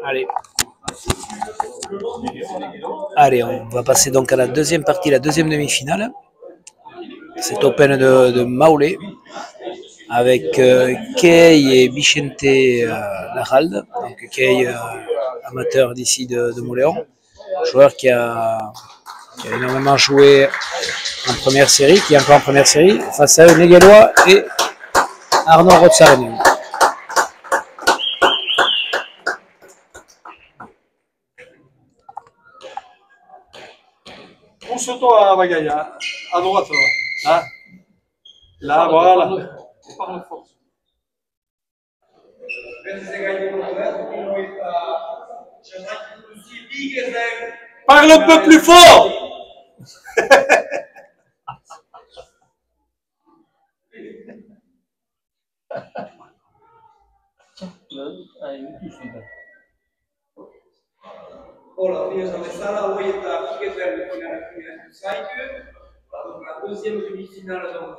Allez. Allez, on va passer donc à la deuxième partie, la deuxième demi-finale. C'est Open de Maulé avec Kei et Vicente Larralde. Donc Kei, amateur d'ici de Moléon, joueur qui a énormément joué en première série, qui est encore en première série, face à eux Neguelois et Arnaud Rozzareni. Pousse-toi, Bagaya, à droite, là. Là, voilà. Parle fort. Parle un peu plus fort. Hola, bienvenidos a la sala. Hoy está Miguel con la final du cycle. Donc la deuxième demi-finale, donc,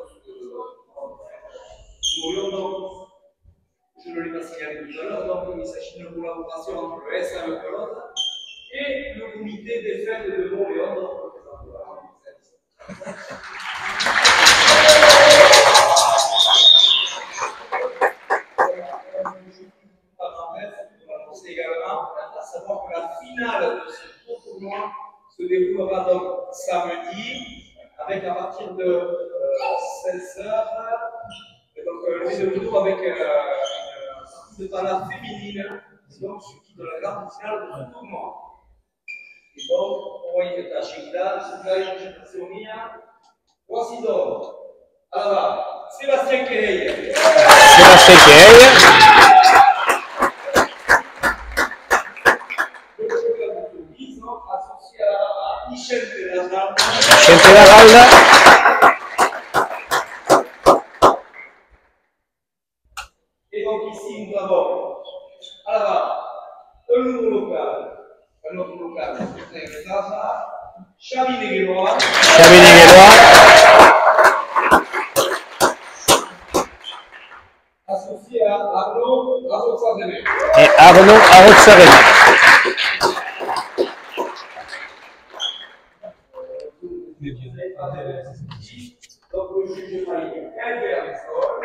je ne l'ai pas signalé tout à l'heure, donc il s'agit d'une collaboration entre le SM Pelote et le comité des fêtes de Montréal, donc également, à savoir que la finale de ce gros tournoi se déroulera donc samedi, avec à partir de 16h, donc le vidéo avec une partie de talent féminine, donc qui de la grande finale de ce tournoi. Et donc, poi questa scelta, voici donc, allora, Sébastien Key. Sébastien Key. Vicente Larralde. Et donc ici, nous avons un nouveau local, un autre local, Xavi Neguelois. Associé à Arnaud Rozzareni. Et Arnaud Rozzareni. Donc le juge valide Albert Sol.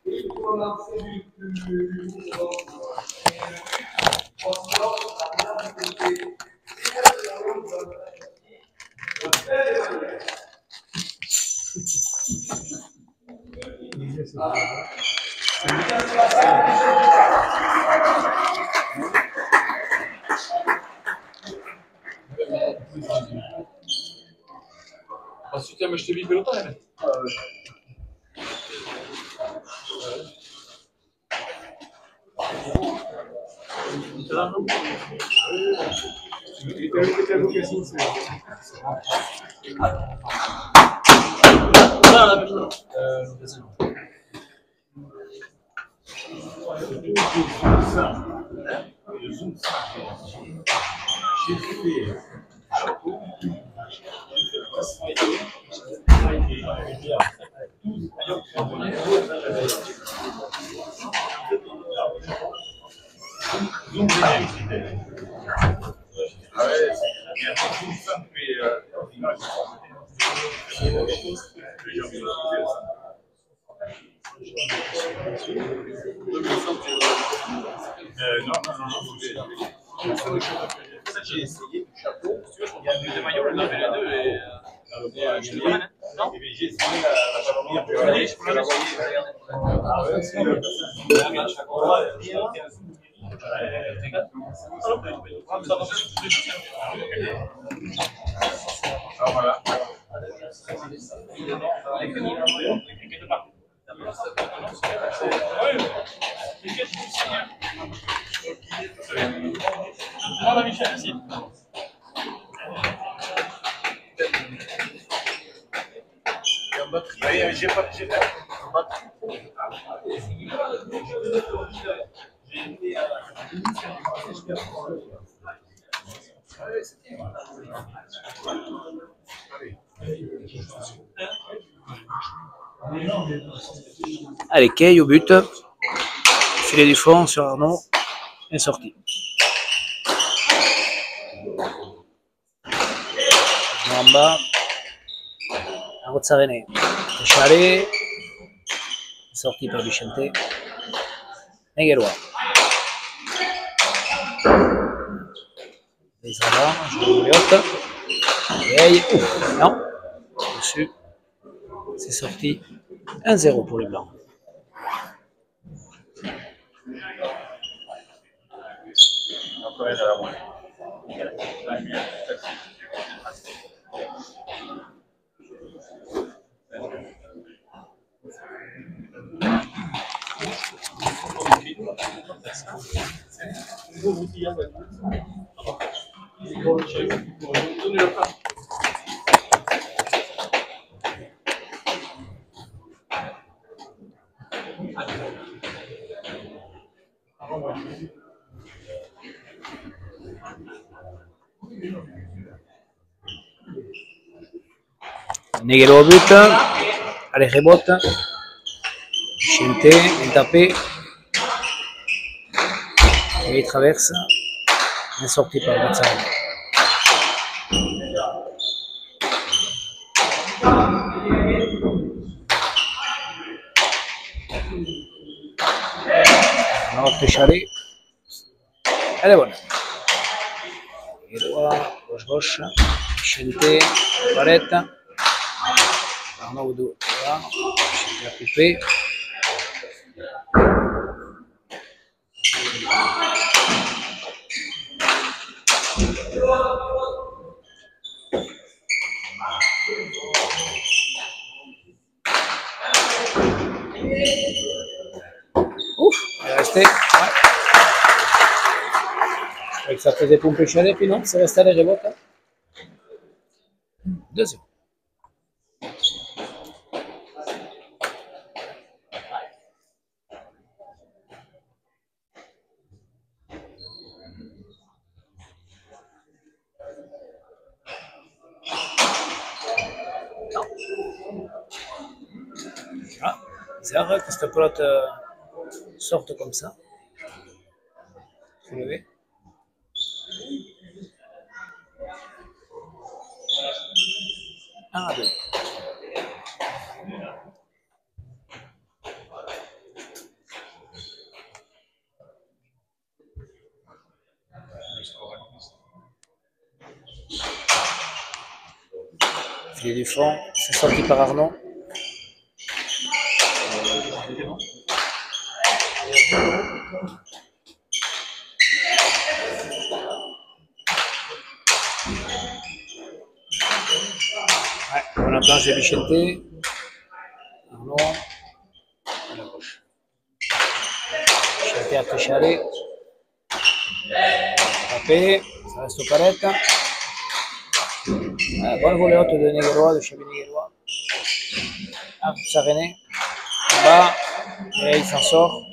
Et pour lancer du Aspettiamo queste piccole tane. J'ai essayé du chapeau. Il y a des maillots, on avait les deux et je te ramène. Non, j'ai essayé la chapelière. Je peux la voilà. Demande à Michel ici. Oui, j'ai pas. Allez, Kay au but. Filet du fond sur Arnaud. Et sorti. En bas. Arozarene. Chalet. Sorti par Vicente. Neguerois. Israël, Juliot. Hey, non. Dessus. C'est sorti. 1-0 pour les Blancs. Neguero au but. Allez, rebote. Vicente, bien tapé. Et il traverse. Bien sorti par Gonzalo. Notre Chalet. Elle est bonne. Gauche. Vicente, Barretta. Arnaud, voilà. Vicente a coupé. Ouf, il est resté. Ouais. Je croyais que ça faisait pomper Chalet, puis non, c'est resté à la rebote. 2-0. Ah, bizarre que cette pelote sorte comme ça. Soulevé. Ah, 2. Filet du fond, c'est sorti par Arnaud. Ouais, on a planche de Vicente. Arnaud. À la gauche. Vicente après Chalet. Tapé. Ça reste au Paretta. Bonne volée haute de Neguerois, de Chabin Neguerois. Arozarene. En bas. Et il s'en sort.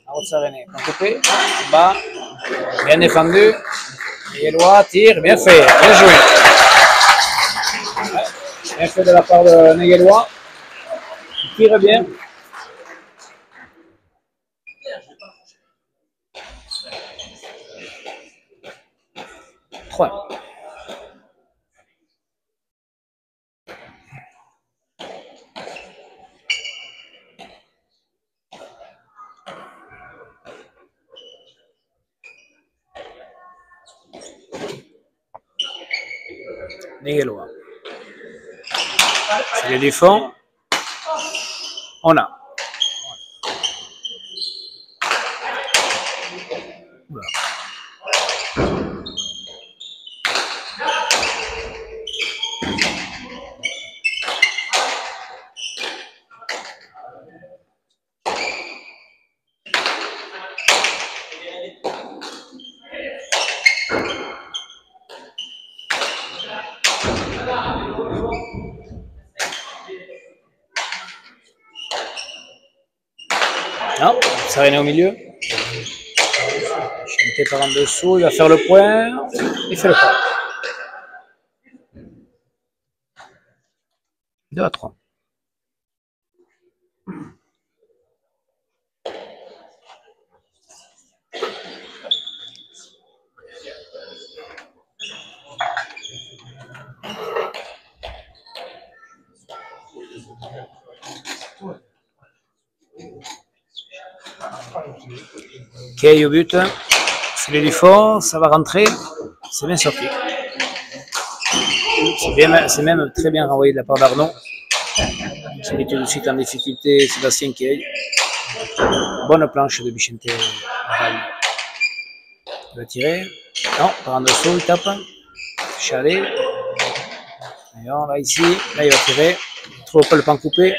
Arozarene. En coupé. En bas. Bien défendu. Neguerois tire. Bien fait. Bien joué. Bien fait de la part de Neguerois. Il tire bien. 3. Neguerois. Filet du fond. On a. Oula. Non, Sarene au milieu. Chanté par en dessous, il va faire le point. Il fait le point. 2-3. Kei au but. Filet du fond, ça va rentrer. C'est bien sorti. C'est même très bien renvoyé de la part d'Arnaud. J'ai mis tout de suite en difficulté Sébastien Kei. Bonne planche de Bichente. Il va tirer. Non, par en dessous, il tape. Chalet. Alors, là, ici, là, il va tirer. Il ne trouve pas le pan coupé.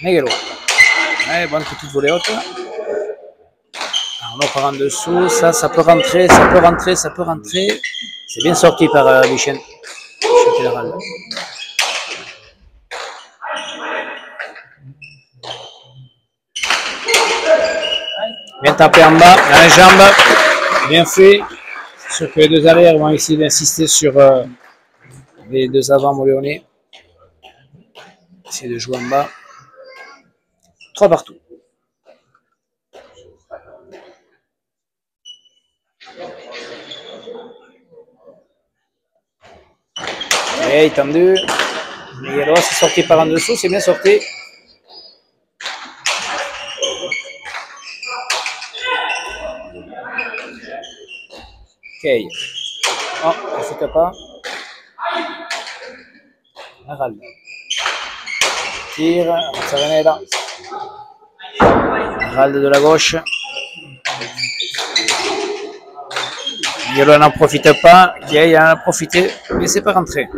Negelo. Ouais, bonne petite volée haute. Alors, on part en dessous. Ça peut rentrer, ça peut rentrer, ça peut rentrer. C'est bien sorti par Bichente. Général. Bien tapé en bas, dans les jambes. Bien fait. C'est sûr que les deux arrières vont essayer d'insister sur les deux avants moléonais. Essayer de jouer en bas. 3 partout. Et tendu. Migueloa c'est sorti par en dessous, c'est bien sorti. Ok. Oh, il ne fait pas. Harald. Tire, Saranella. Harald de la gauche. Migueloa n'en profite pas. Kei en a profité, mais c'est pas rentré.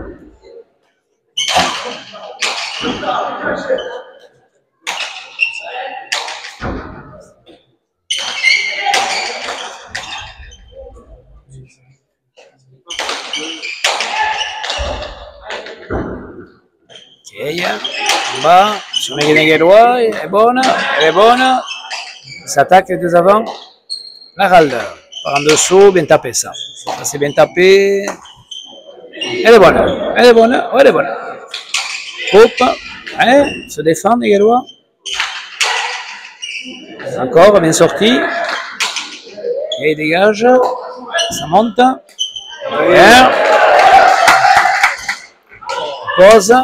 Kei, en bas, sur Migueloa, elle est bonne, elle est bonne. S'attaque les deux avant. Harald, par en dessous, bien tapé ça. Ça c'est bien tapé. Elle est bonne, elle est bonne, ouais, elle est bonne. Coupe, hein, se défend Migueloa. Encore, bien sorti. Et il dégage. Ça monte. Bien. Pose.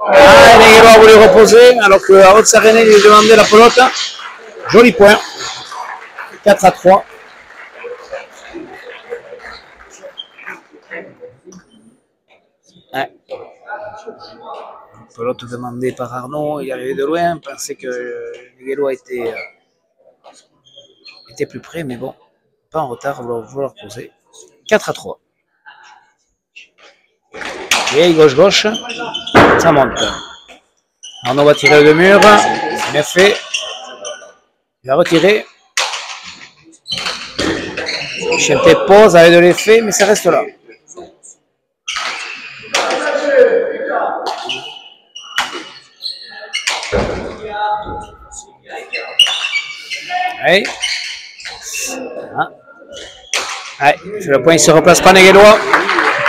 Ah, Migueloa voulait reposer alors que Haute Sarené lui demandait la pelote. Joli point. 4-3. Ouais. Pelote demandée par Arnaud, il arrivait de loin, pensait que Migueloa était plus près, mais bon, pas en retard, vouloir poser. 4-3. Et gauche-gauche, ça monte. Arnaud va tirer le mur, c'est bien fait. Il va retirer. Bichente pose avec de l'effet, mais ça reste là. Ouais. Ah. Ouais. Sur le point, il ne se replace pas Migueloa.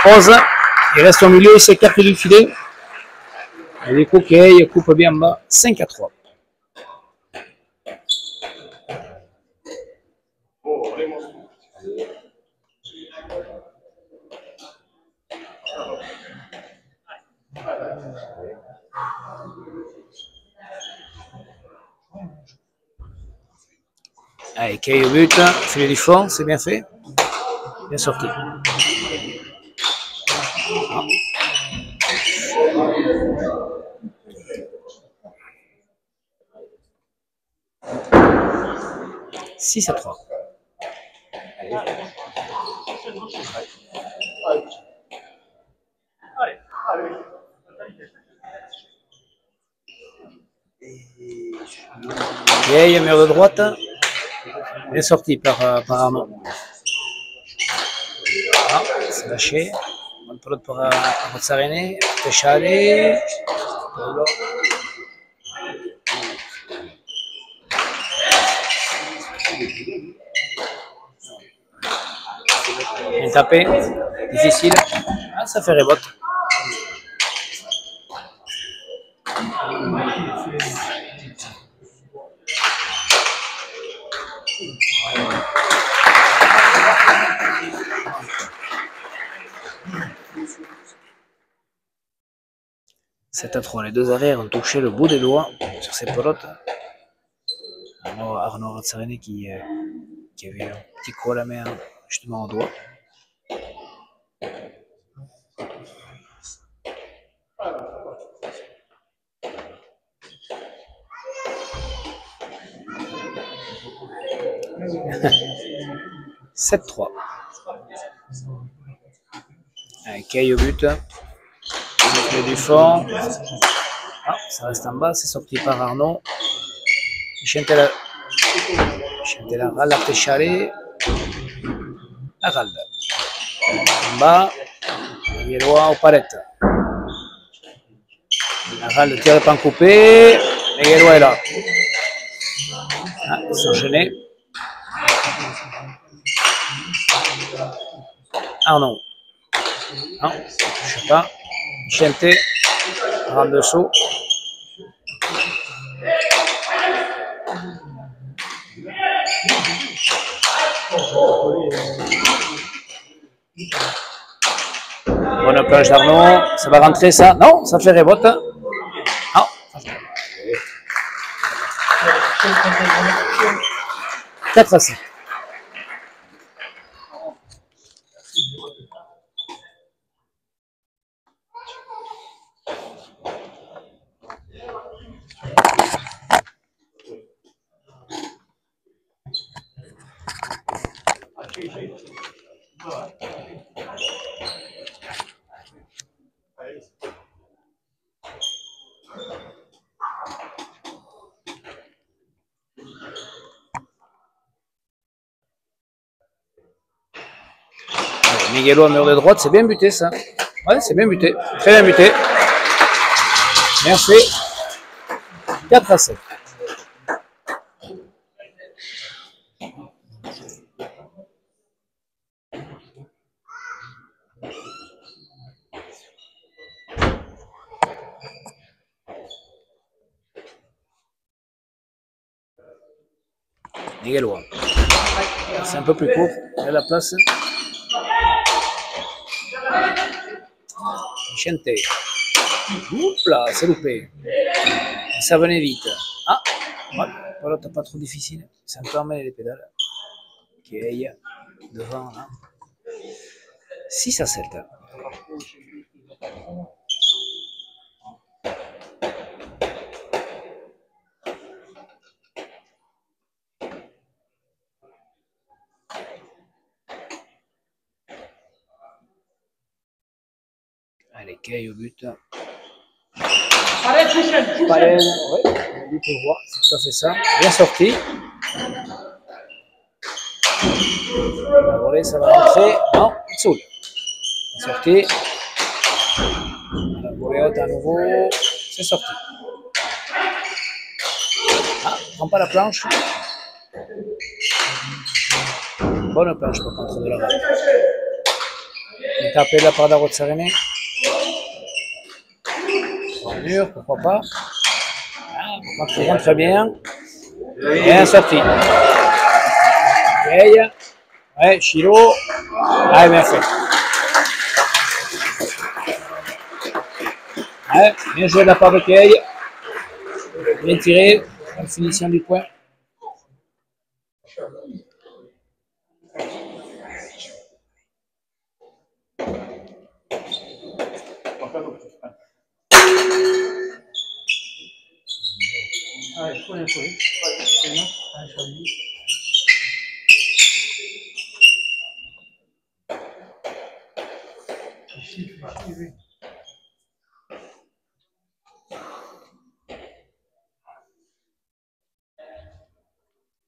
Pose. Il reste au milieu, il s'écarte du filet. Et du coup, Kei coupe bien en bas. 5-3. Allez, Kei au but, filet du fond, c'est bien fait. Bien sorti. Ah. 6-3. Kei, mur de droite. Bien sorti par Arnaud. Ah, c'est lâché. Bonne pelote pour Sarené. Chalet. Bien tapé. Difficile. Ah, ça fait rebote. 7-3. Les deux arrières ont touché le bout des doigts sur ces pelotes. Arnaud Razzarini qui avait un petit coup à la main justement au doigt. « 7-3. Kay au but. Du fond. Ah, ça reste en bas, c'est sorti par Arnaud. Vicentela Ralla Pesciare. Aralda. En bas. Migueloa au palette. Aralda tire le pan coupé. Migueloa est là. Ah, ils sont gênés. Arnaud. Non, je sais pas. Vicente. Rentre dessous. Bonne plage d'Arnaud. Ça va rentrer ça. Non, ça fait rebote. Non. 4-7. Miguelo, mur de droite, c'est bien buté ça. Ouais, c'est bien buté. Très bien buté. Merci. 4-7. Migueloa. C'est un peu plus court. Il y a la place. Vicente. Oups là, c'est loupé. Ça venait vite. Ah, ouais, voilà, t'as pas trop difficile. C'est un peu emmêlé les pédales. Ok, devant là. 6-7. Allez, Kay au but. Pareil, Chouchen. Pareil, ouais, on dit pour voir, c'est tout à fait ça. Bien sorti. La volée, ça va rentrer. Non, Tsoul. Bien sorti. La volée haute à nouveau. C'est sorti. Ah, prends pas la planche. Bonne planche par contre de la balle. Il est tapé là par Darot Sarené. Mur, pourquoi pas. Ah, il rentre bien. Bien sorti. Ok. Ouais, Chilo. Ah, bien fait. Ouais, bien joué de la part de Kay. Bien tiré. Bonne finition du point.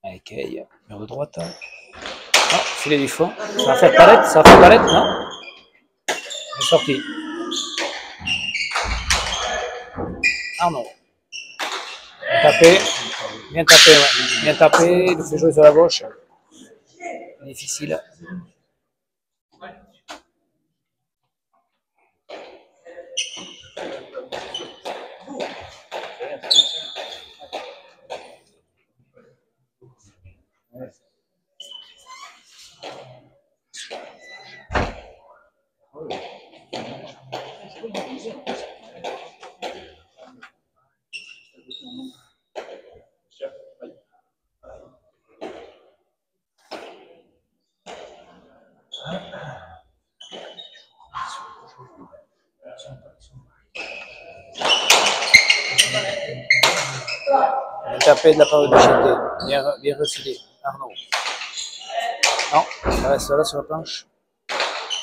Allez, Kay, mur de droite. Ah, filet du fond. Ça va faire palette, ça va faire palette, non? C'est sorti. Arnaud. Bien tapé. Bien tapé, ouais. Bien tapé. Il le fait jouer sur la gauche. Difficile. Bien tapé de la part de Bichente. Bien refilé. Arnaud. Non, ça reste là sur la planche.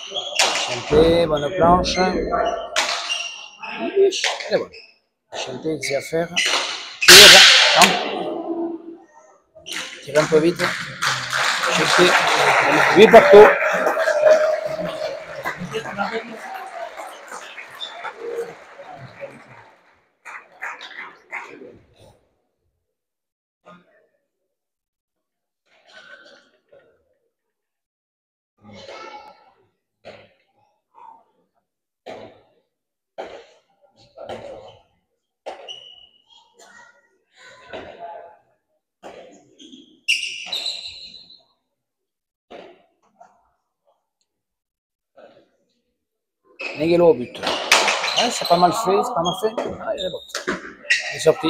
Bichente, bonne planche. Elle est bonne. Bichente, qu'est-ce qu'il y a à faire? Tire. Non. Tire un peu vite. Bichente. 8 partout. Neghello au but. Ouais, c'est pas mal fait, c'est pas mal fait. Ah, il est bon. Il est sorti.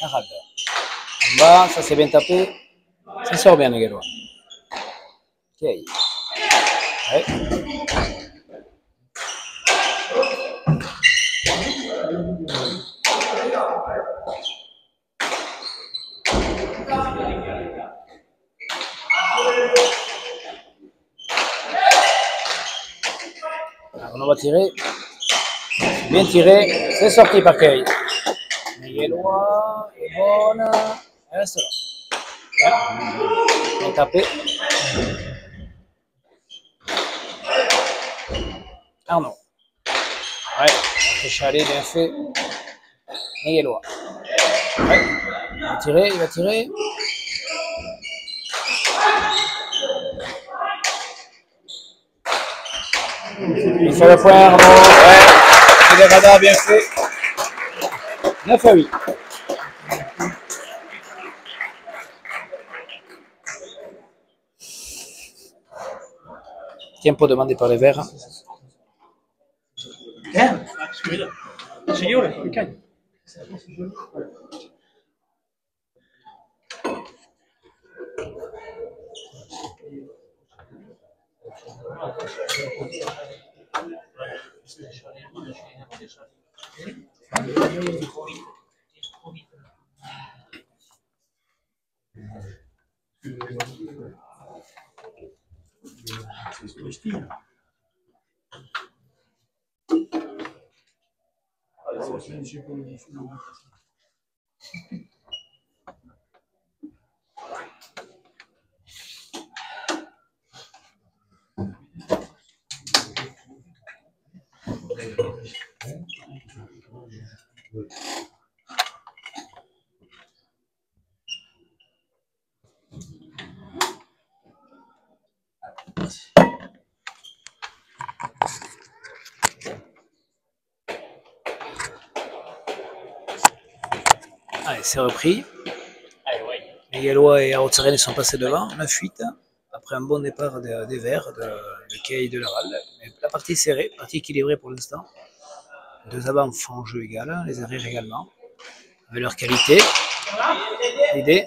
Arabe. En bas, ça c'est bien tapé. Ça sort bien, Neghello. Ok. Ouais. Alors, on va tirer. Bien tiré. C'est sorti par Kay. Neghello est bonne. Elle reste là. Ouais. Bien tapé. Arnaud. Ouais. Chalet, bien fait. Neghello. Ouais. Il va tirer, il va tirer. Il fait le point, Arnaud. Ouais. Il est radar, bien fait. 9 à 8. Tempo demandé par les Verts. Signore, ok. Allez, c'est repris. Les Gallois et Arotsarennes sont passés devant, 9-8, après un bon départ des Verts, de Kay et de Laval. Mais la partie est serrée, partie équilibrée pour l'instant. Deux avants font jeu égal, les arrières également, avec leur qualité. L'idée.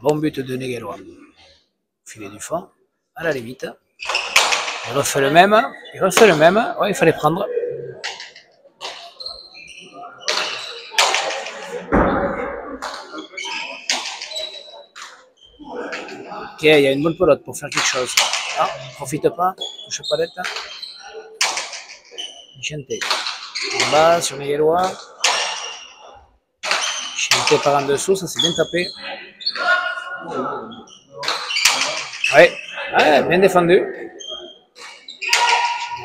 Bon but de Neghello. Filet du fond, à la limite. Il refait le même. Il refait le même. Ouais, il fallait prendre. Ok, il y a une bonne pelote pour faire quelque chose. Ah, profite pas, touche pas d'être. Bichente. En bas sur Neghello. Bichente par en dessous, ça c'est bien tapé. Ouais, ouais, bien défendu.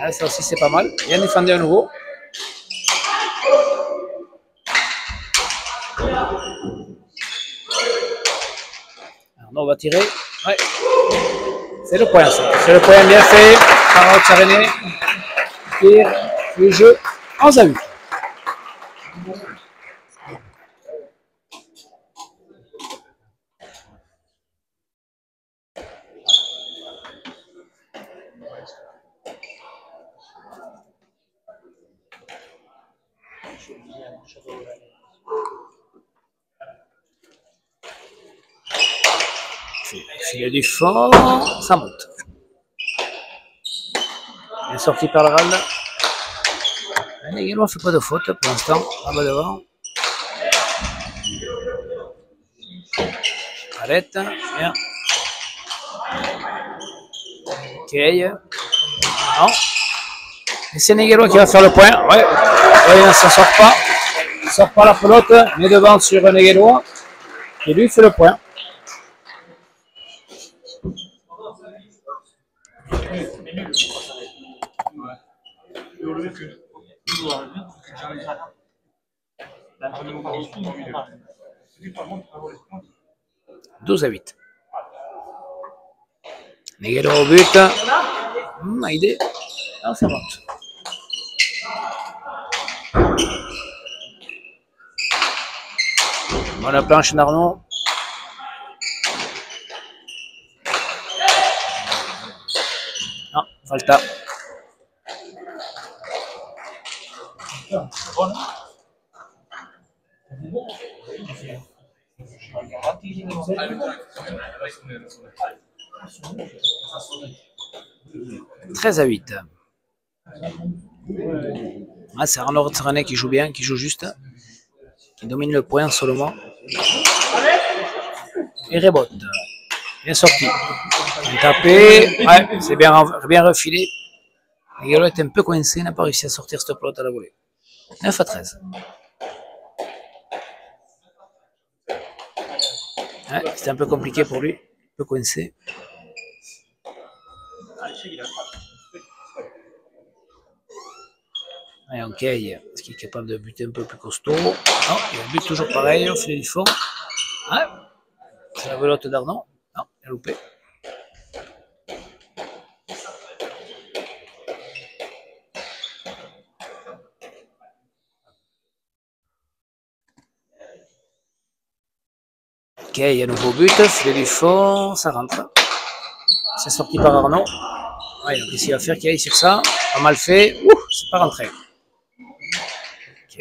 Ouais, ça aussi c'est pas mal. Bien défendu à nouveau. Alors, on va tirer. Ouais. C'est le point, ça. C'est le point bien fait par Arotsarennes. Tire le jeu 11 à 8. Filet du fond, ça monte. Bien sorti par le râle. Neghello ne fait pas de faute pour l'instant, là-bas devant. Arrête, bien. Ok. Non. Et c'est Neghello qui va faire le point. Ouais. Ouais, ça ne sort pas. Il ne sort pas la pelote, mais devant sur Neghello. Et lui fait le point. « 12-8. Neghello au but. Idée. Non, ça monte. Bonne planche d'Arnaud. Non, Falta. « 13-8. Ah, c'est Arnaud Tsarané qui joue bien, qui joue juste, qui domine le point seulement. Et rebote. Bien sorti. Bien tapé. Ouais, c'est bien refilé. Neghello est un peu coincé, n'a pas réussi à sortir cette pelote à la volée. 9-13. Ouais, c'était un peu compliqué pour lui, un peu coincé. Et ok, est-ce qu'il est capable de buter un peu plus costaud? Non, il a but toujours pareil, au filet du fond. Ouais, c'est la velotte d'Arnaud. Non, il a loupé. Ok, il y a un nouveau but, filet du fond, ça rentre. C'est sorti par Arnaud. Ouais, il a réussi à faire qu'il aille sur ça. Pas mal fait. Ouh, c'est pas rentré. Ok,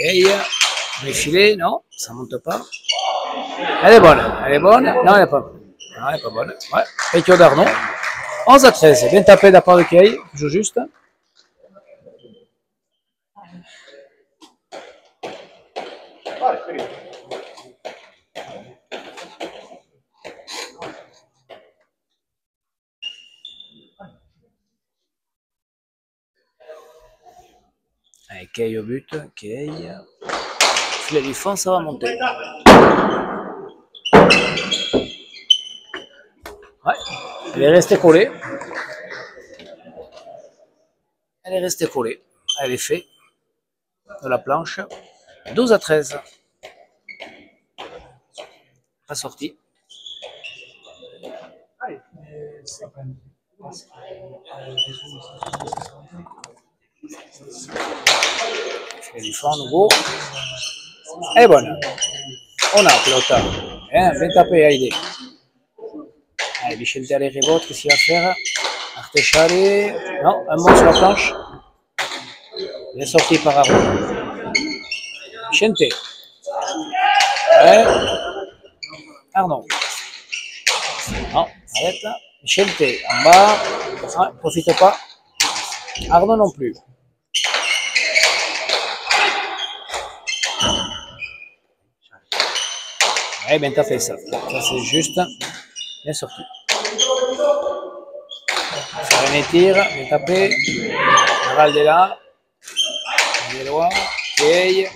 les filets, non, ça monte pas. Elle est bonne, elle est bonne. Non, elle est pas bonne. Non, elle est pas bonne. Ouais, Pétio d'Arnaud. 11-13, bien tapé de la part de Kay, joue juste. Allez, Kay au but, Kay. Filet du fond, ça va monter. Ouais, elle est restée collée. Elle est restée collée. Elle est faite de la planche. 12-13. Pas sorti. Filet du fond, nouveau. Elle est bonne. On a pelota. Bien tapé, Haïdé. Allez, Vicente allez rebote, qu'est-ce qu'il va faire? Artechale. Non, un mot sur la planche. Bien sorti par Arnaud. Vicente. Ouais. Arnaud. Non, arrête là. Vicente, en bas. Ah, profite pas. Arnaud non plus. Ouais, bien t'as fait ça. Ça c'est juste. Bien sorti. René tire, bien tapé. Naval est là. Nélois. Kay.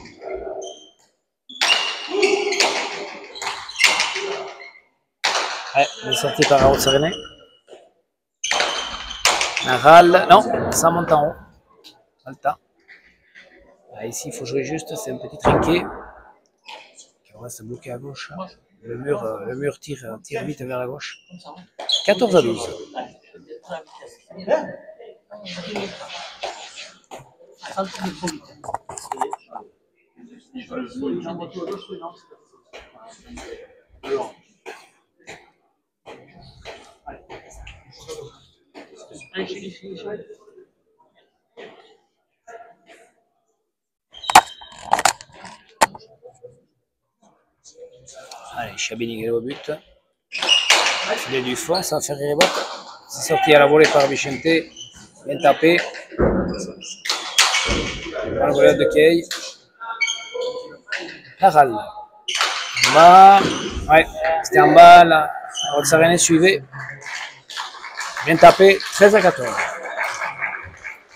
Ouais, bien sorti par Arnaud Serené. Naval, non, ça monte en haut. Alta. Là, ici, il faut jouer juste, c'est un petit trinquet. On reste bloqué à gauche. Le mur tire vite vers la gauche. 14-12. Allez, Chabini au but. Filet du fond, ça fait rire. C'est sorti à la volée par Vicente. Bien tapé. Dans la volée de Kay. Haral. En bas. Ouais, c'était en bas. La Rotsarene suivait. Bien tapé. 13-14.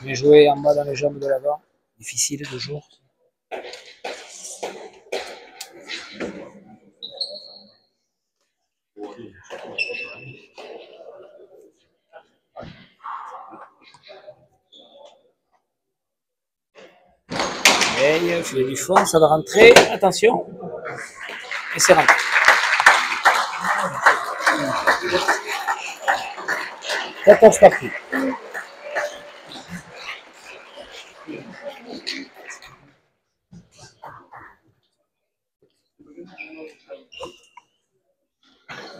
Bien joué en bas dans les jambes de l'avant. Difficile toujours. Et filet du fond, ça va rentrer. Attention. Et c'est rentré. Quatorze parties.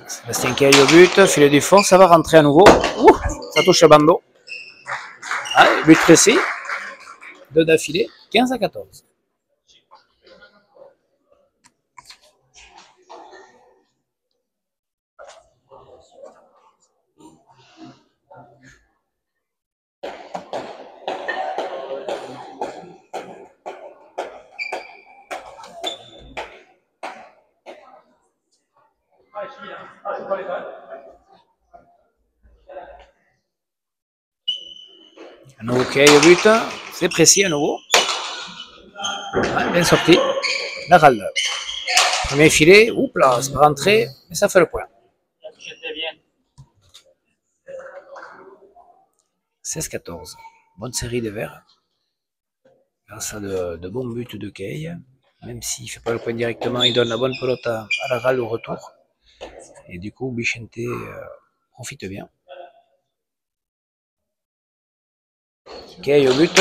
Sébastien Kay au but, filet du fond, ça va rentrer à nouveau. Ouh, ça touche à Bando. Allez, but précis. Deux d'affilée, 15-14. À nouveau Kay au but, c'est précis à nouveau. Ouais, bien sorti. La râle. Premier filet, oups là, c'est pas rentré, mais ça fait le point. 16-14. Bonne série de verts. Grâce à de bons buts de Kay. Même s'il ne fait pas le point directement, il donne la bonne pelote à la râle au retour. Et du coup, Vicente profite bien. Kay au but.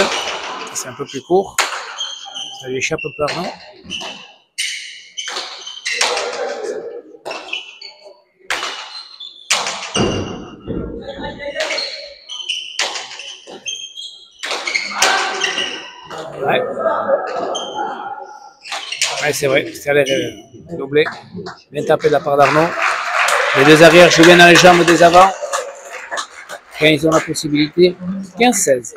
C'est un peu plus court. Ça lui échappe un peu Arnaud. Ouais. Ouais, c'est vrai. C'est allé doubler. Bien tapé de la part d'Arnaud. Les deux arrières jouent bien dans les jambes des avants. Quand ils ont la possibilité. 15-16.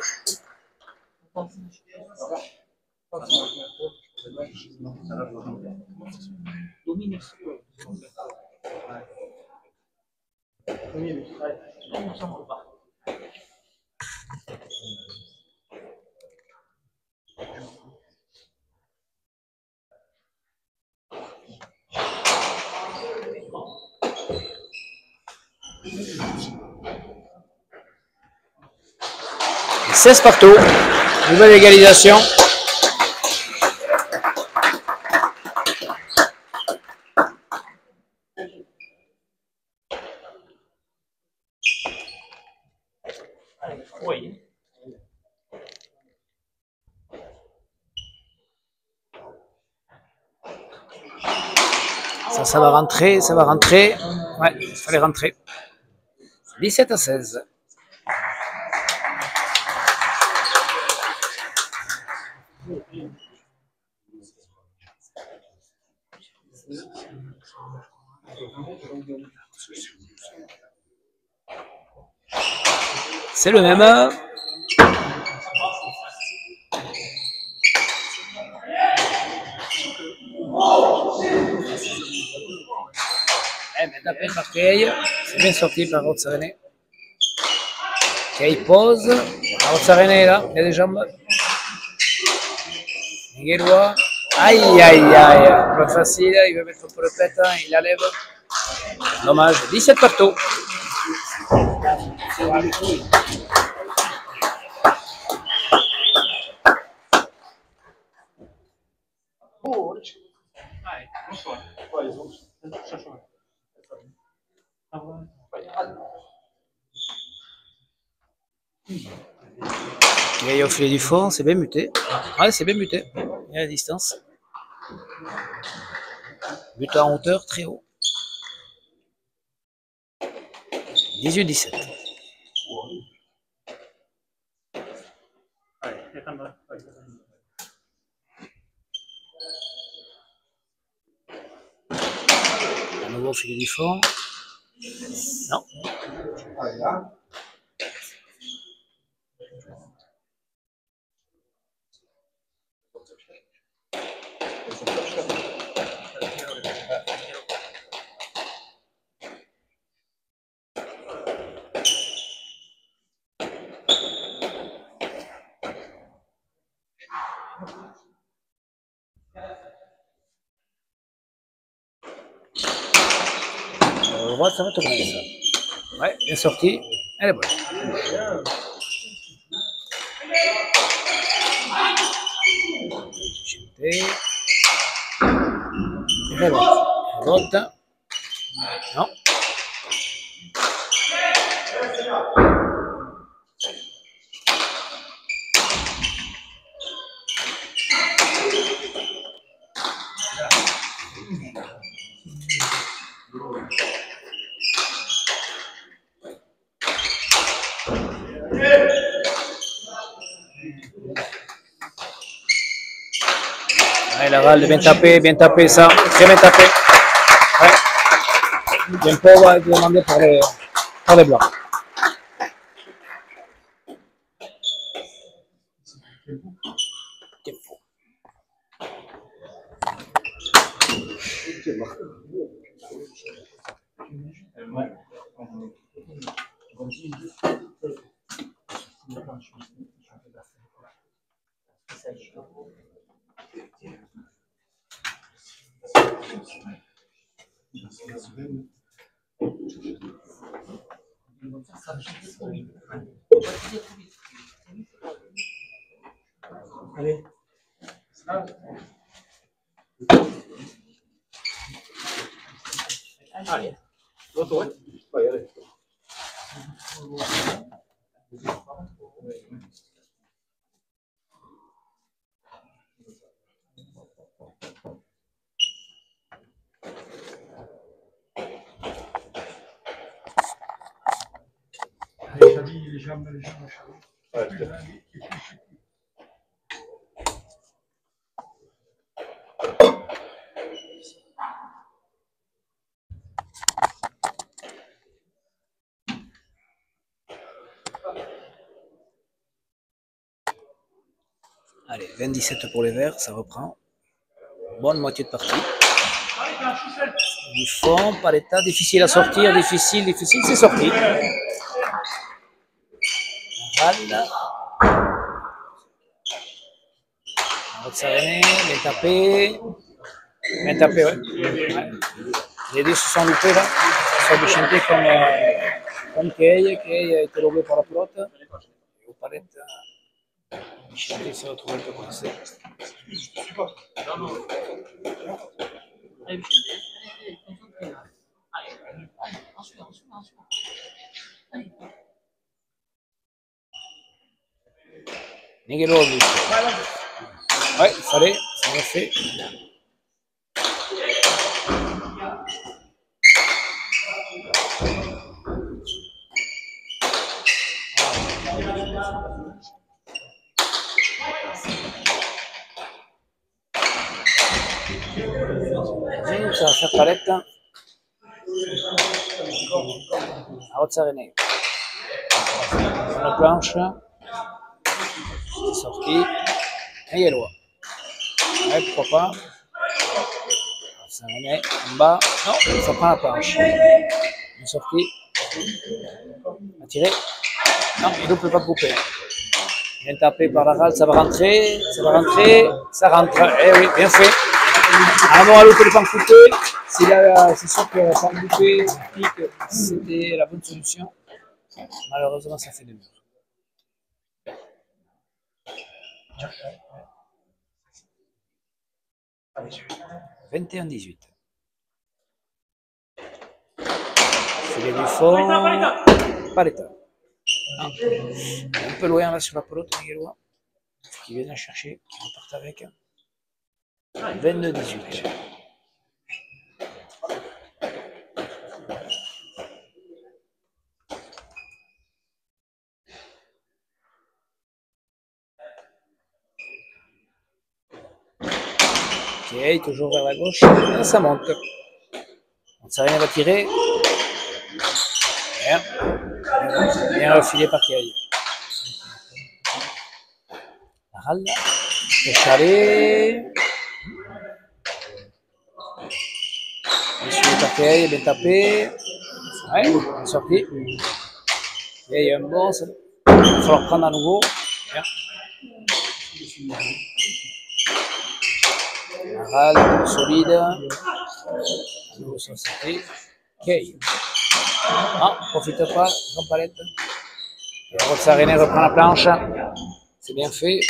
Et 16 partout. Nouvelle égalisation. Ça va rentrer, ça va rentrer. Ouais, il fallait rentrer. 17-16. C'est le même. Eh, mais tapé par Kay. C'est bien sorti par Rotsarene. Kay pose. Rotsarene est là, il a des jambes. Miguelois. Aïe, aïe, aïe. Pas facile, il veut mettre un peu le pète, hein, il la lève. Dommage. 17 partout. Kay au filet du fond, c'est bien muté. Ouais, c'est bien muté. Il y a la distance. But en hauteur, très haut. 18-17. nouveau filet du fond. Non. Droite, ça va tourner ça. Ouais, bien sorti. Elle est bonne. Jeté. Très droite. Droite. Non. Ouais, la balle bien tapé ça. Très bien tapé. Ouais. Tempo va être demandé par les blancs. Tempo. Allez. Allez. L'autre, ouais. Ouais, allez. Allez, t'as dit les jambes. Ouais, tout à fait. Allez, 27 pour les verts, ça reprend. Bonne moitié de partie. Du fond, par l'état, difficile à sortir, difficile, c'est sorti. Balle. René, bien tapé, ouais. Les deux se sont loupés là, ils sont déchantés comme Kei a été lobé par la pelote. Et au palette, Michel s'est retrouvé un peu coincé. Niguelo au but. Ouais, il fallait, ça l'a fait. Ça va faire palette. René. Sur la planche. C'est sorti. Et Yellow. Ouais, pourquoi pas. René en bas. Non, ça prend la planche. Une sortie. À tirer. Non, il ne peut pas couper. Bien tapé par la râle, ça va rentrer, ça rentre. Eh oui, bien fait. Alors, à l'autre, le pan coupé. C'est sûr que le pan coupé, c'était la bonne solution. Malheureusement, ça fait des murs. 21-18. Filet du fond. Pas l'état. Un peu loin là sur la pelote, Miguelois. Qui vient la chercher, qui repart avec. 22-18. Ok, toujours vers la gauche. Et ça monte. Sarene va tirer. Bien. Bien refilé par Kay. Ralla. Échalé. Bien suivi par Kay, bien tapé. Ouais, bien sorti. Il y a un bon. Il va falloir prendre à nouveau. Bien. Ralla, solide. À nouveau sans sortie. Kay. Ah, profite pas, grand palette. Sarene reprend la planche. C'est bien fait.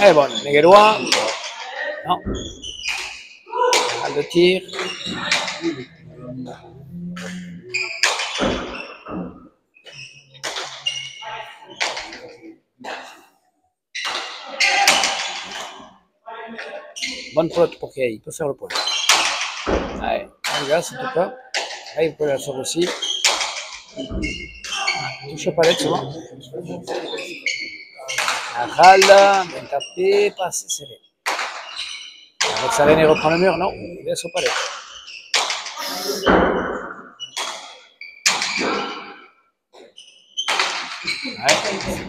Elle est bonne. Negelois. Non. Balle de tir. Bonne pelote pour Kay. Il peut faire le point. Allez, on glace en tout cas. Là, il peut la faire aussi. Touche à palette souvent. La râle, bien tapé, pas assez serré. Avec Sarene reprend le mur, non, il laisse aux palettes. Ouais.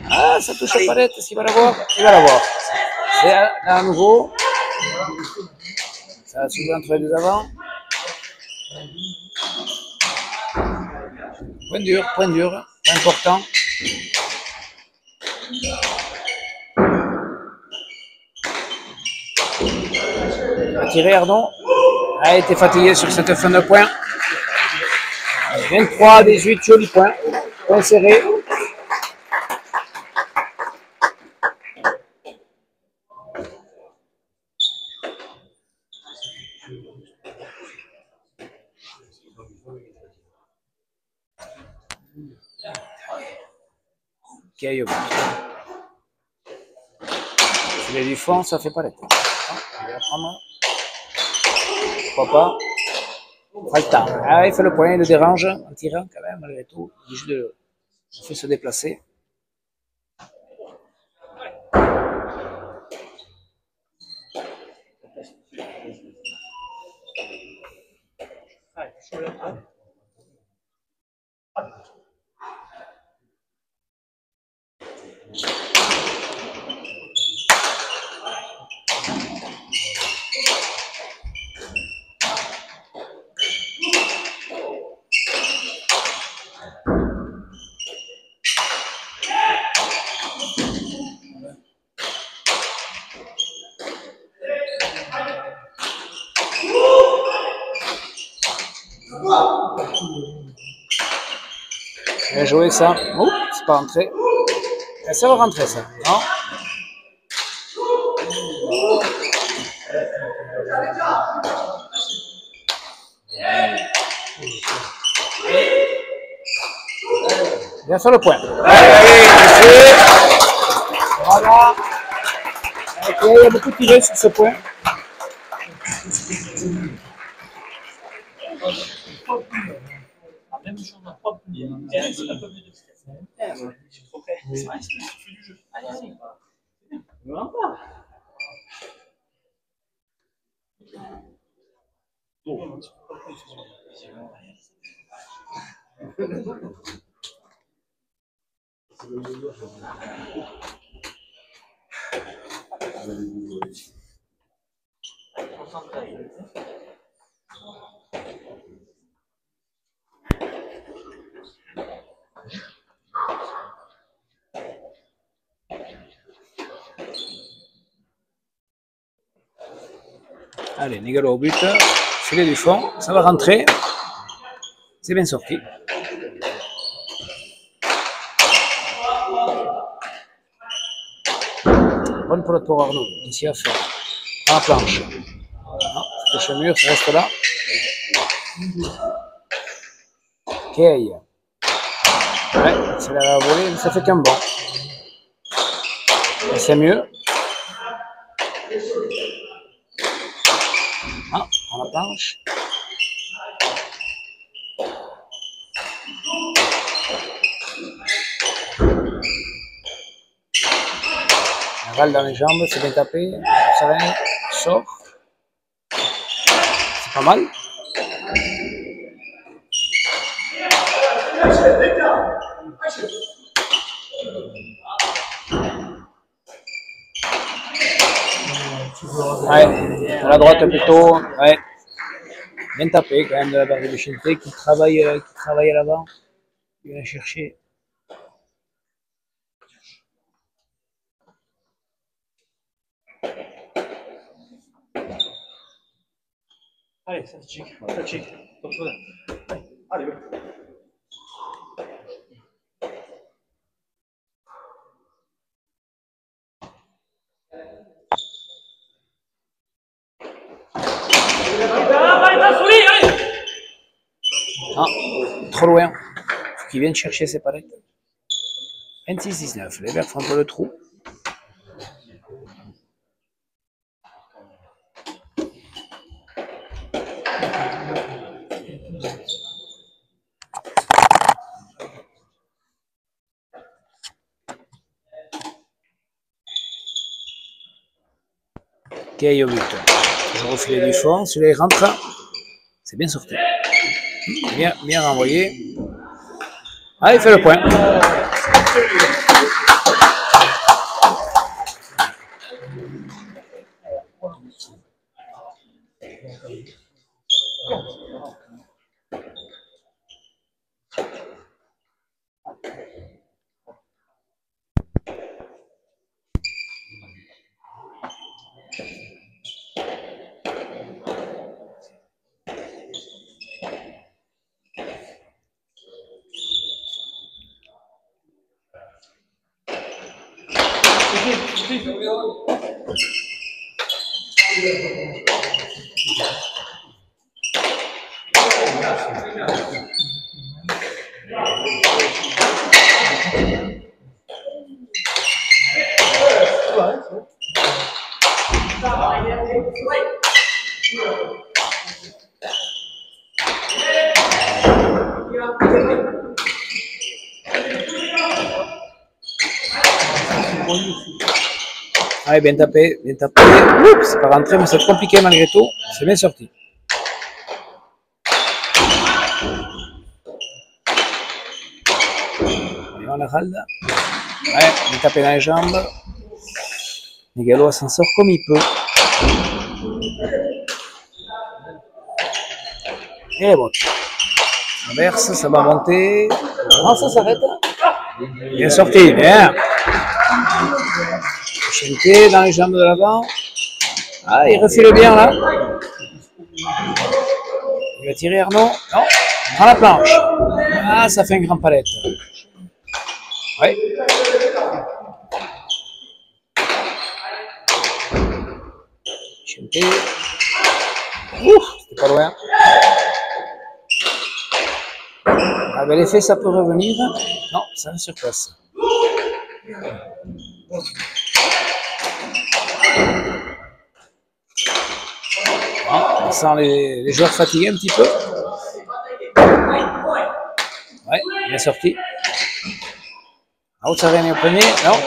Ah, ça touche aux palettes, est-ce qu'il va l'avoir? Il va l'avoir. C'est à nouveau. Ça va soulever entre les deux avant. Point dur, important. A tiré Ardon. A été fatigué sur cette fin de point. 23-18, joli point. Point serré. Kay au but. Filet du fond, ça fait pas la tête. Il va prendre. Pourquoi pas? Pas le temps. Ah, il fait le point, il le dérange en tirant quand même, malgré tout. Il juste le fait se déplacer. Bien joué ça. Oh, c'est pas rentré. Ça va rentrer ça, non? Bien faire le point. Voilà. Ok, il y a beaucoup tiré sur ce point. Même chose dans 3 premiers. Et un peu mieux de vitesse. C'est vrai, c'est le du jeu. Allez, allez. Allez, Negalo au but. Filet du fond, ça va rentrer. C'est bien sorti. Bonne pelote pour Arnaud. Ici à faire. À la planche. Non, ça touche le mur, ça reste là. Kay. Ouais, c'est la volée, mais ça fait qu'un bon. Et c'est mieux. Ah, à la planche. La balle dans les jambes, c'est bien tapé. Ça sort. C'est pas mal. Ouais, à la droite plutôt. Ouais. Bien tapé quand même de la part de Vicente qui travaille à l'avant. Il vient chercher. Allez, ça check. Ça check. Allez, ouais. Ah, trop loin. Faut qu'il vienne chercher ses palettes. 26-19. Les verts font le trou. Kay au but. Toujours refilé du fond. Celui-là il rentre. C'est bien sorti. Bien renvoyé. Ah, il fait le point. Allez, bien tapé, bien tapé. C'est pas rentré, mais c'est compliqué malgré tout. C'est bien sorti. On la ralde. Ouais, bien tapé dans les jambes. Nigalois s'en sort comme il peut. Et bon. Ça verse, ça va monter. Ah, ça s'arrête. Bien sorti, bien. Chanté dans les jambes de l'avant. Ah, il refile bien là. Il va tirer Arnaud. Non, prend la planche. Ah, ça fait un grand palette. Oui. Chanté. Ouf, c'était pas loin. Ah ben l'effet ça peut revenir. Non, ça reste sur place. Ah, on sent les joueurs fatigués un petit peu. Ouais, bien sorti. Outsarene au premier, non.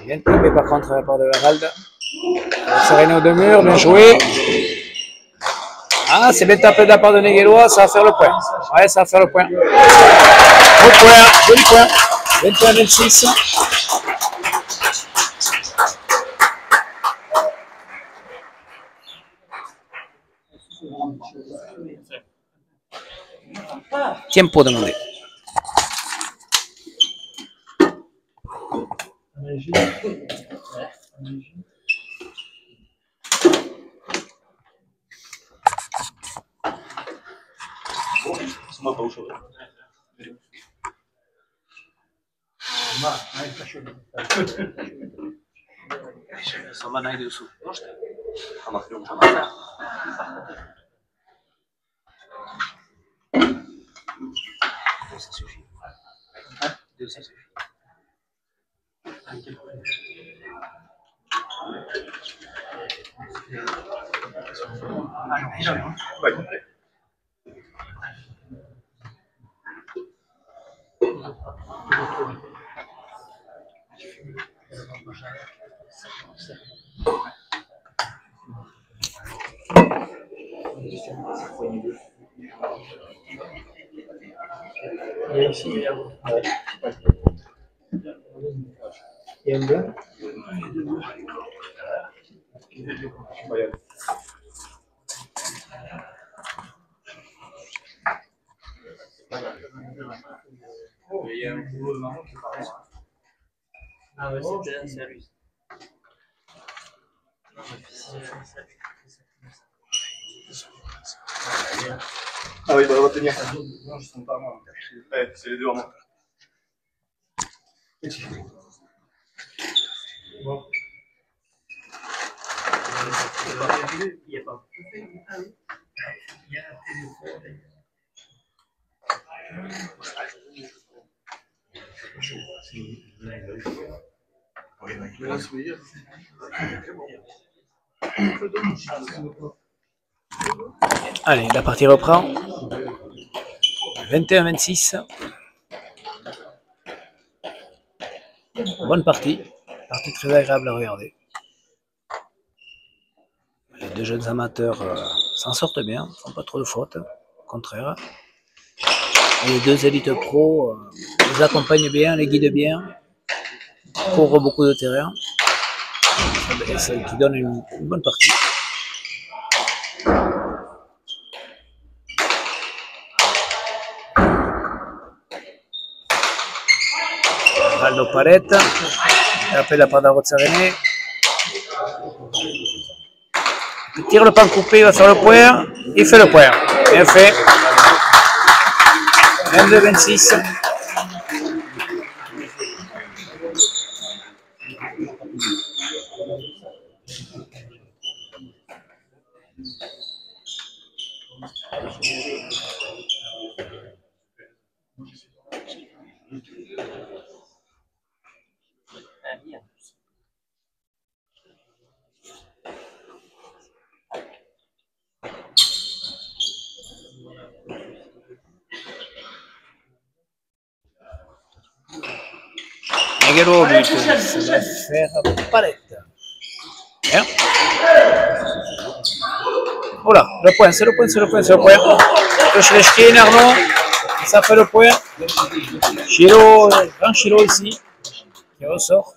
Bien tapé par contre à la part de la Valde. Outsarene au deux murs, bien joué. Ah, c'est bien tapé de la part de Neguelois, ça va faire le point. Ouais, ça va faire le point. Au point, joli point. 21-26. Tempo demandé. Sama najde su. Ça suffit. Deux, ça suffit. Il y a ici, il y a un blanc. Ah ouais, c'est à lui. Ah oui, bah on va tenir. Non, je sens pas moi. Ouais, c'est les deux en moi. Bon. Il n'y a pas. Allez, la partie reprend. 21-26. Bonne partie. Partie très agréable à regarder. Les deux jeunes amateurs s'en sortent bien, ne font pas trop de fautes, au contraire. Et les deux élites pro les accompagnent bien, les guident bien, couvrent beaucoup de terrain, et c'est qui donne une bonne partie. Aldo Paretta, appelle la part d'Arozzarené. Il tire le pan coupé, il va faire le point, il fait le point. Bien fait. 22-26. Neghello but, ça va faire Paretta. Bien. Voilà, le point, c'est le point, c'est le point, c'est le point. Touche les ch'tiens, Arnaud. Ça fait le point. Chilo, grand Chilo ici, qui ressort.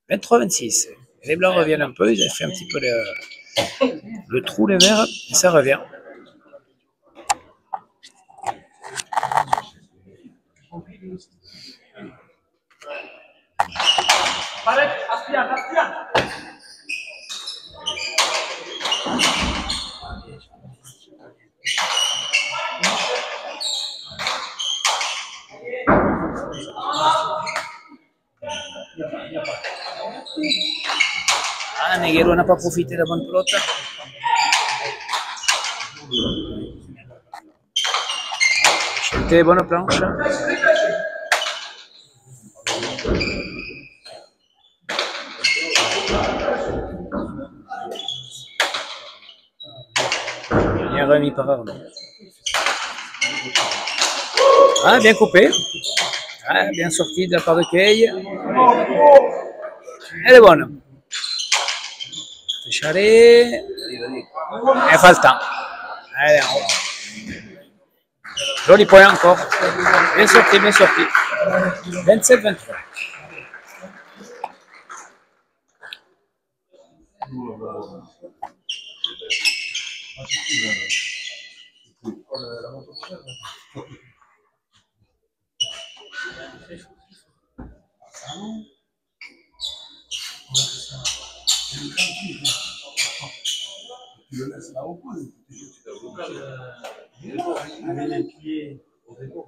23-26. Les blancs reviennent un peu, ils ont fait un petit peu le trou, les verts, et ça revient. Ah, Neghello n'a pas profité de la bonne pelote. C'était bonne planche. Bien remis par Arnaud. Ah, bien coupé. Ah, bien sorti de la part de Kay. Elle est bonne. Chalet. Elle fait le temps. Allez, en haut. Joli point encore. Bien sorti, bien sorti. 27-23. Tu le laisses là au point. Avec les pieds au dépôt.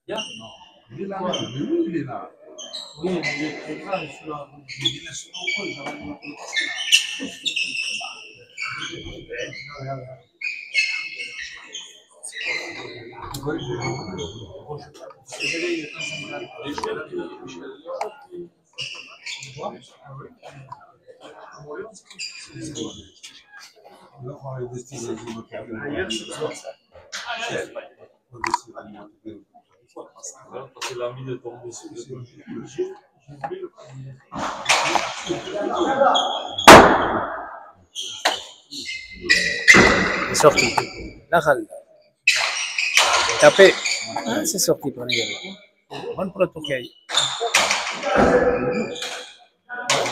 Bien. Il est là, oui, il est là. Oui, mais il est très grand, je suis là. Il laisse là au point, j'arrive à le passer Parce qu'il a envie de tomber sur le C'est sorti. La halle. Tapé. Ah, c'est sorti pour Nigel. Bonne prote pour Kay.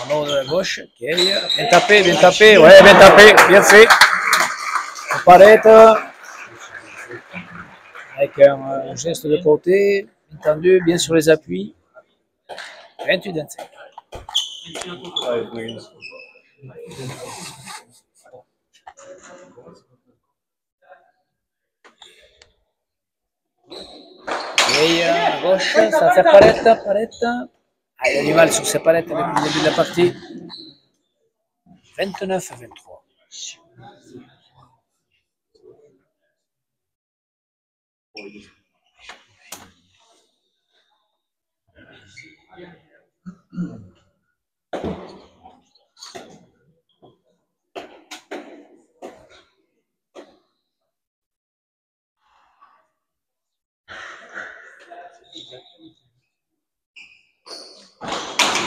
En haut de la gauche. Kay. Bien tapé, bien tapé. Ouais, bien tapé. Bien fait. On paraître. Avec un geste de côté. Bien tendu, bien sur les appuis. 28-25. Et à gauche, ça fait palette. Ah, il a du mal sur ses palettes depuis le début de la partie. 29-23.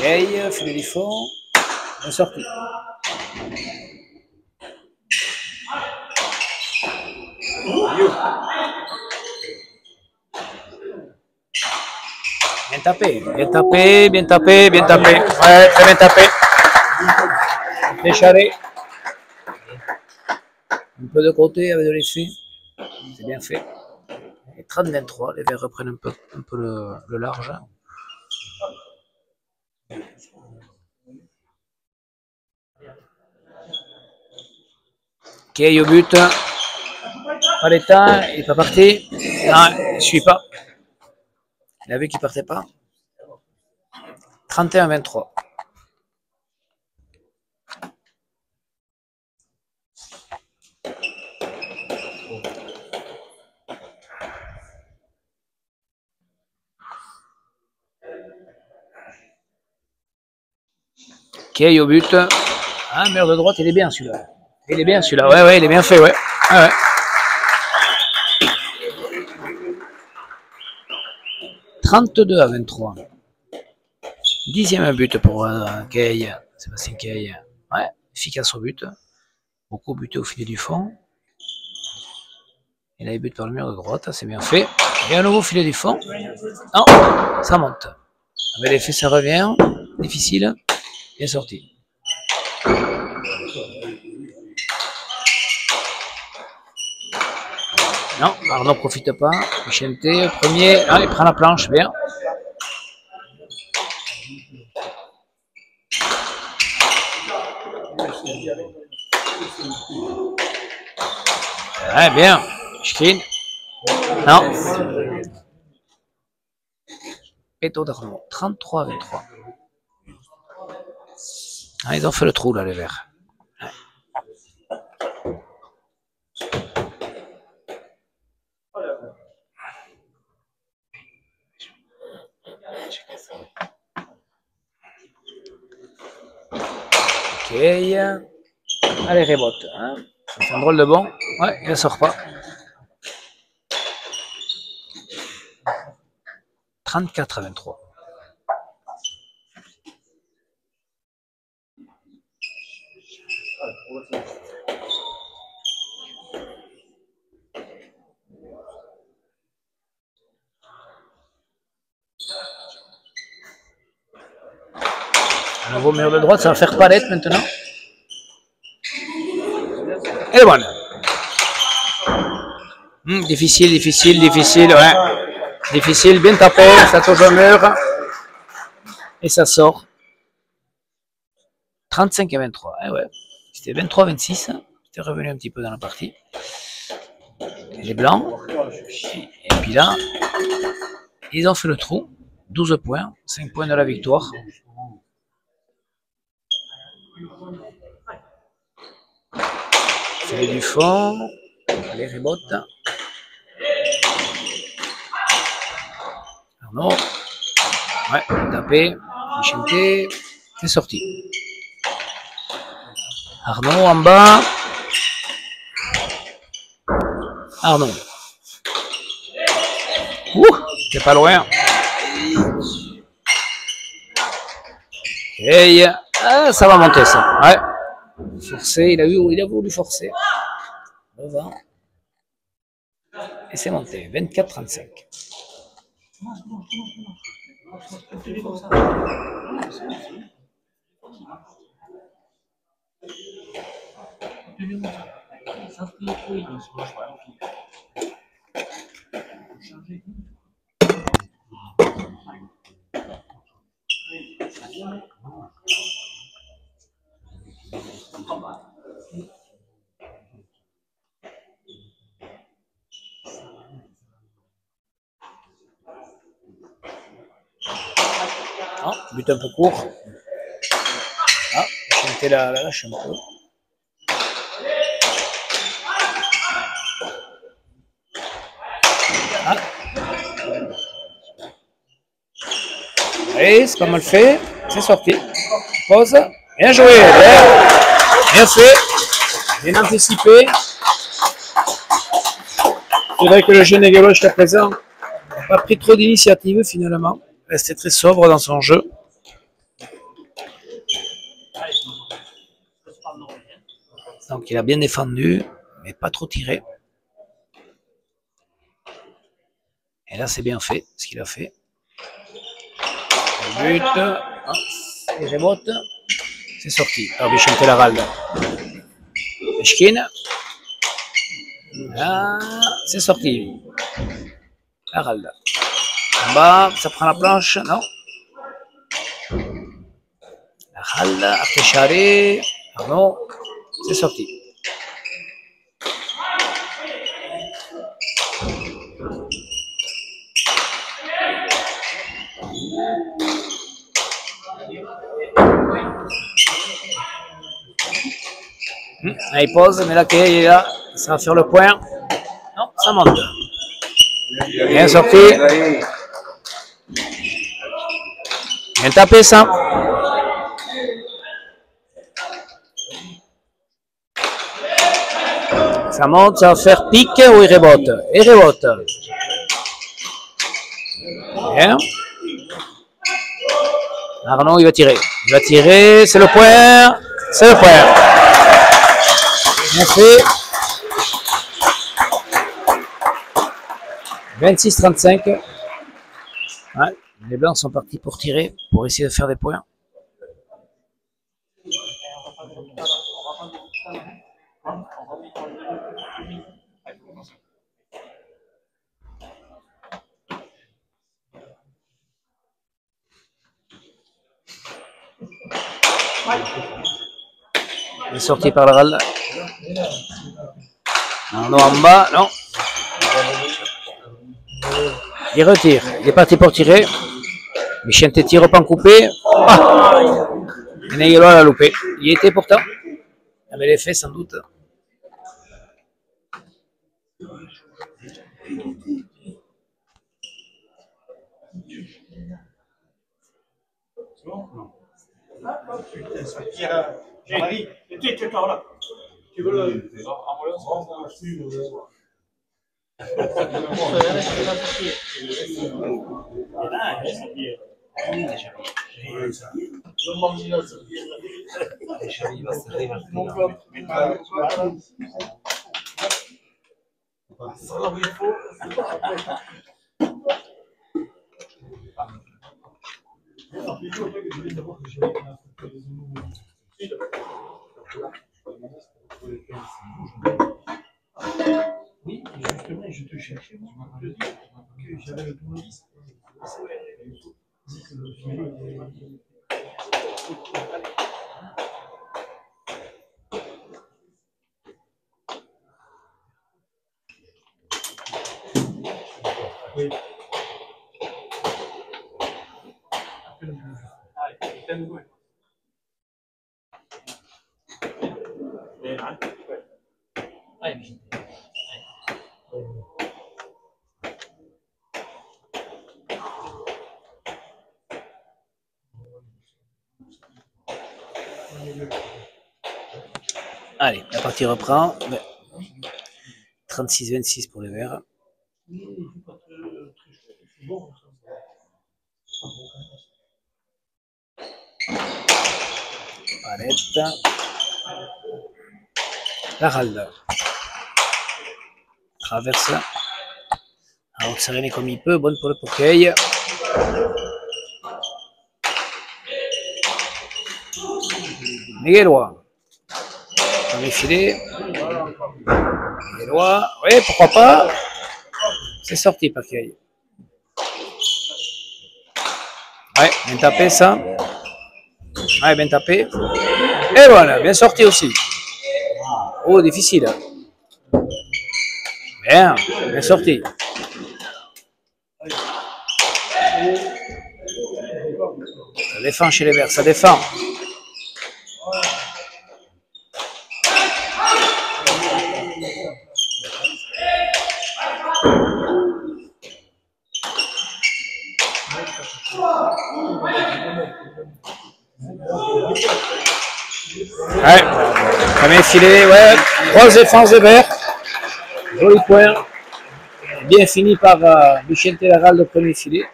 Vieille, filet du fond, bien sorti. Bien tapé, bien tapé, bien tapé, bien tapé. Ouais, très bien tapé. Décharé. Un peu de côté avec de l'effet. C'est bien fait. Et 30-23, les verts reprennent un peu le large. Ok, au but. Pas l'état, il n'est pas parti. Non, il ne suit pas. Il a vu qu'il ne partait pas. 31-23. Ok, au but. Ah, mur de droite, il est bien celui-là. Il est bien celui-là. Ouais, il est bien fait, ouais. Ah, ouais. 32-23. 10e but pour Kay. Sébastien Kay. Ouais, efficace au but. Beaucoup buté au filet du fond. Il a les buts par le mur de droite, c'est bien fait. Et un nouveau filet du fond. Non, ça monte. Avec l'effet, ça revient. Difficile. Bien sorti. Non, Arnaud ne profite pas. Vicente, premier. Ah, il prend la planche, bien. Ouais, bien. Chkin. Non. Péto d'Arnaud. 33-23. Ah, ils ont fait le trou là, les verts. Ouais. Ok. Allez, rebote. Hein. Ça fait un drôle de bon. Ouais, il ne sort pas. 34-23. Un nouveau mur de droite, ça va faire palette maintenant. Et voilà. Difficile, ouais. Difficile, bien tapé, ça touche au mur. Et ça sort. 35-23. Eh ouais. C'était 23-26. C'était revenu un petit peu dans la partie. Les blancs. Et puis là, ils ont fait le trou. 12 points. 5 points de la victoire. Filet du fond. Les rebotes. Arnaud. Ouais, tapé. Vicente. C'est sorti. Arnaud en bas. Arnaud. Ouh, c'est pas loin. Et ah, ça va monter ça. Ouais. Forcer, il a voulu forcer. devant. Et c'est monté, 24-35. Ah, but un peu court. Ah, Chanté la lâche un peu. Ah. Allez, c'est pas mal fait. C'est sorti. Pause. Bien joué. Bien fait. Bien anticipé. C'est vrai que le jeune Aigolo jusqu'à présent n'a pas pris trop d'initiative finalement. Resté très sobre dans son jeu. Donc il a bien défendu, mais pas trop tiré. Et là c'est bien fait ce qu'il a fait. Le but, il remonte, c'est sorti par Vicente Laralde. Eshkin, là, c'est sorti. Laralde. En bas, ça prend la planche, non. Laralde, Artechari, non, c'est sorti. Là, il pose, mais là, il est là, ça va faire le point. Non, ça monte. Bien sorti. Bien tapé, ça. Ça monte, ça va faire pique ou il rebote. Il rebote. Bien. Arnaud, il va tirer. Il va tirer, c'est le point. C'est le point. Bien fait. 26-35. Ouais, les Blancs sont partis pour tirer, pour essayer de faire des points. Il est sorti par le RAL. Arnaud en bas, non. Il retire. Il est parti pour tirer. Vicente tire pas en coupé. Ah, Negelo l'a loupé. Il y était pourtant. Il avait l'effet sans doute. Jean-Marie, tu es là. Tu veux le. Oui, justement, je te cherchais, moi, je te dis que j'avais le tournevis. Oui. Allez, t'as nouveau. Allez, la partie reprend. 36-26 pour les Verts. Palette. Laralde. traverse. Alors, serrer comme il peut, bonne pour le Poké. Miguelois. Premier filet. Miguelois. Oui, pourquoi pas. C'est sorti, Poké. Ouais, bien tapé ça. Ouais, bien tapé. Et voilà, bien sorti aussi. Oh, difficile. Bien, bien sorti. Ça défend chez les Verts, ça défend. Ouais, premier filet, ouais, grosse défense des Verts. Joli point. Bien fini par Vicente Laral le premier filet.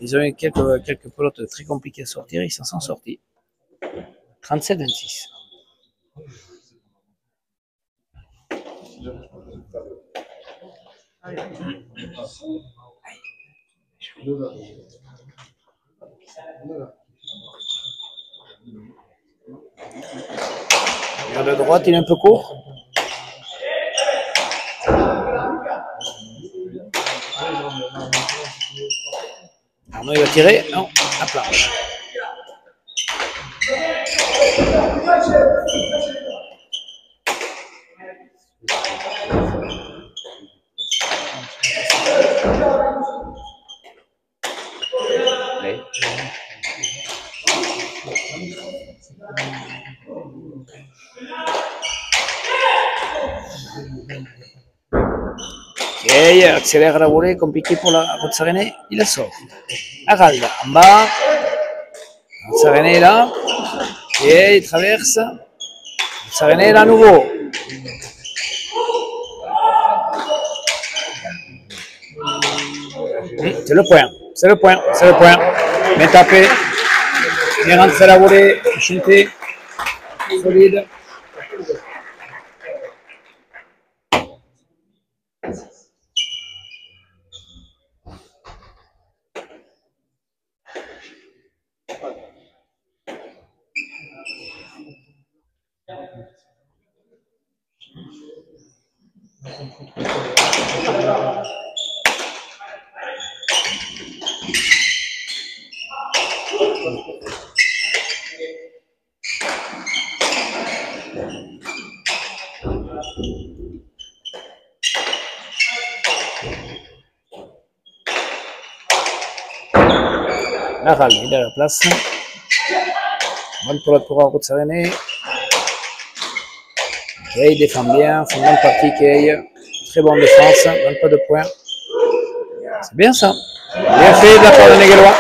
Ils ont eu quelques pelotes très compliquées à sortir, ils s'en sont sortis. 37-26. De droite, il est un peu court. Arnaud, il va tirer. Non, à planche. Allez. Ok, accélère la volée, compliqué pour la Rozzarene, il la sort. Aralda, en bas. Rozzarene est là. Ok, il traverse. Rozzarene est là à nouveau. C'est le point, c'est le point, c'est le point. Bien tapé. Bien rentré la volée, chanté. Solide. Laral, il est à la place. Bonne pour la Rozzarene. Kay défend bien, fait une bonne partie Kay. Très bonne défense, donne pas de points. C'est bien ça. Bien fait de la part de Neguelois.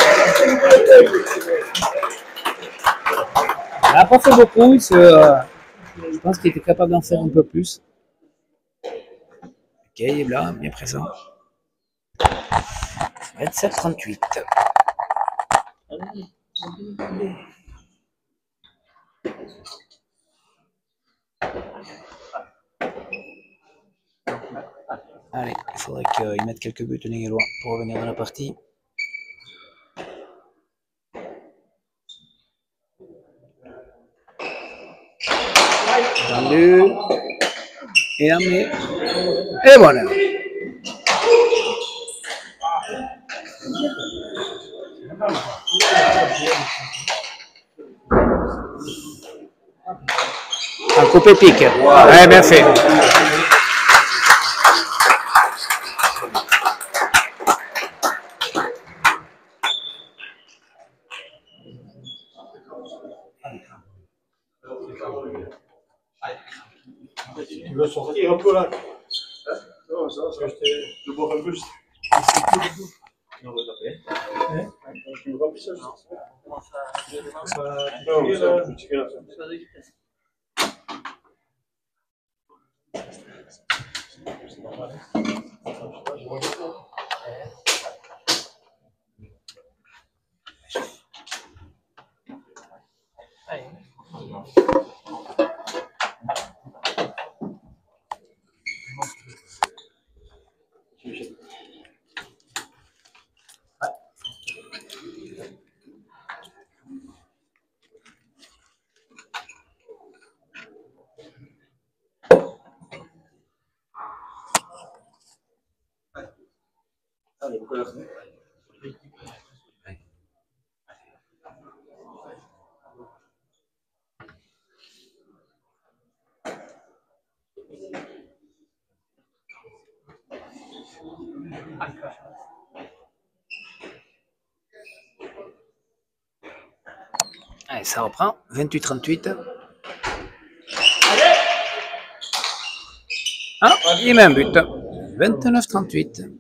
Il n'a pas fait beaucoup, je pense qu'il était capable d'en faire un peu plus. Kay est là, bien présent. 27-38. Allez, il faudrait qu'il mette quelques buts de Neguelois pour revenir dans la partie. Tendu. Et amené. Et voilà. Un coupé pique. Ouais, bien fait. Tu veux sortir un peu là? Non, ça va, je bois un peu. Non, on va taper. Je me remplis ça, je Allez, ça reprend. 28-38. Ah, il met un but. 29-38.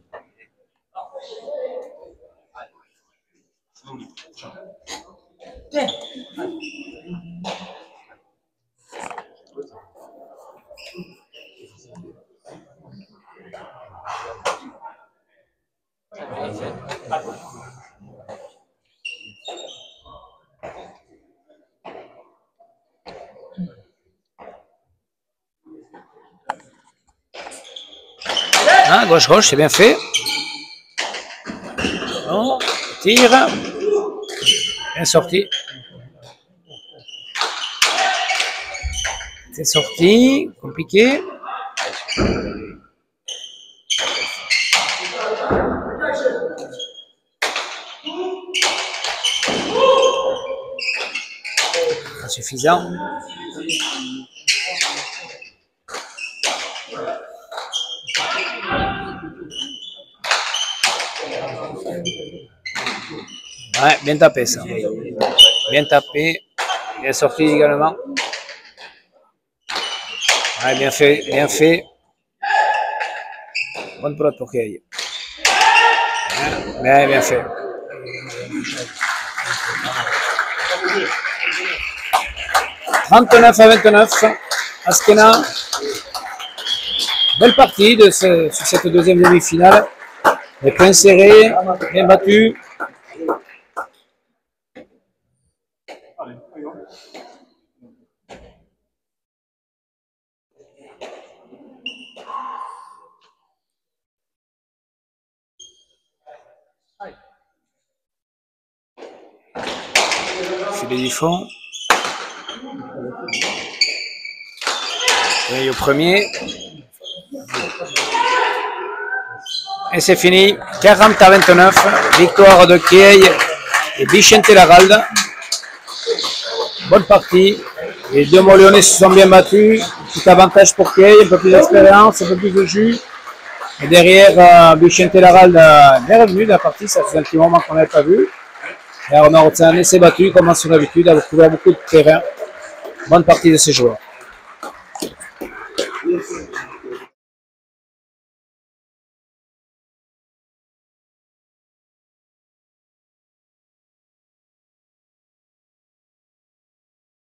Ah, gauche-gauche, c'est bien fait. Bon, tire. Bien sorti. C'est sorti. Compliqué. Insuffisant. Ouais, bien tapé ça. Bien tapé. Bien sorti également. Ouais, bien fait, bien fait. Bonne pelote pour Kay. Ouais, bien fait. « 39-29, Askena. Belle partie sur cette deuxième demi-finale. Les points serrés, bien battus. Filet du fond. Et au premier. Et c'est fini. 40-29. Victoire de Kay et Vicente Larralde. Bonne partie. Les deux Molyonnais se sont bien battus. Tout avantage pour Kay. Un peu plus d'expérience, un peu plus de jus. Et derrière, Vicente Larralde est revenu de la partie. Ça fait un petit moment qu'on n'avait pas vu. Et Arnaud Rotzane s'est battu, comme à son habitude, a couvert beaucoup de terrain. Bonne partie de ces joueurs.